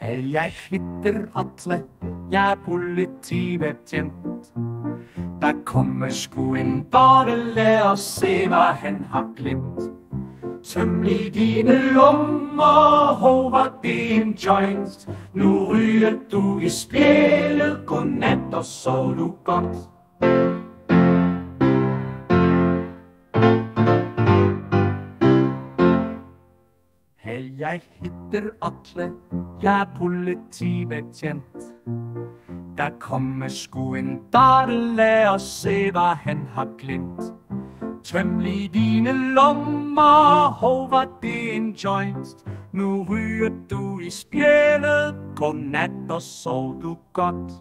Jeg hedder Atle, jeg er politibetjent. Der kommer sgu en bordelær og se, hvad han har glemt. Tøm lige dine lommer, håber det en joint. Nu ryger du i spjældet, godnat og sov du godt. Jeg hedder Atle, jeg er politibetjent. Der kommer sgu en bordelær og se, hvad han har glemt. Tøm lige dine lommer, håber det en joint. Nu ryger du i spjældet, godnat og sov du godt.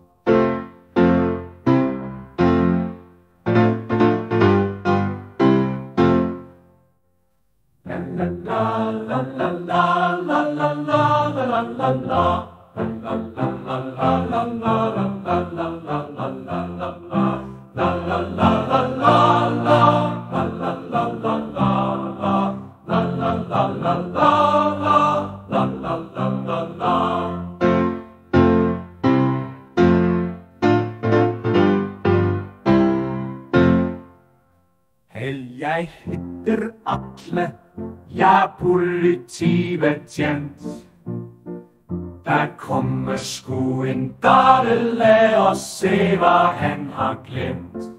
Jeg hedder Atle, jeg er politibetjent. Der kommer sgu en bordelær og se, hvad han har glemt.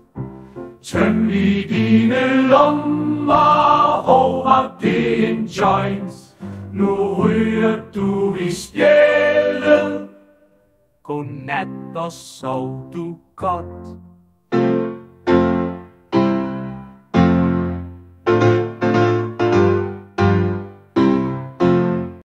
Tøm lige dine lommer, håber det en joint. Nu ryger du i spjældet, godnat og sov du godt.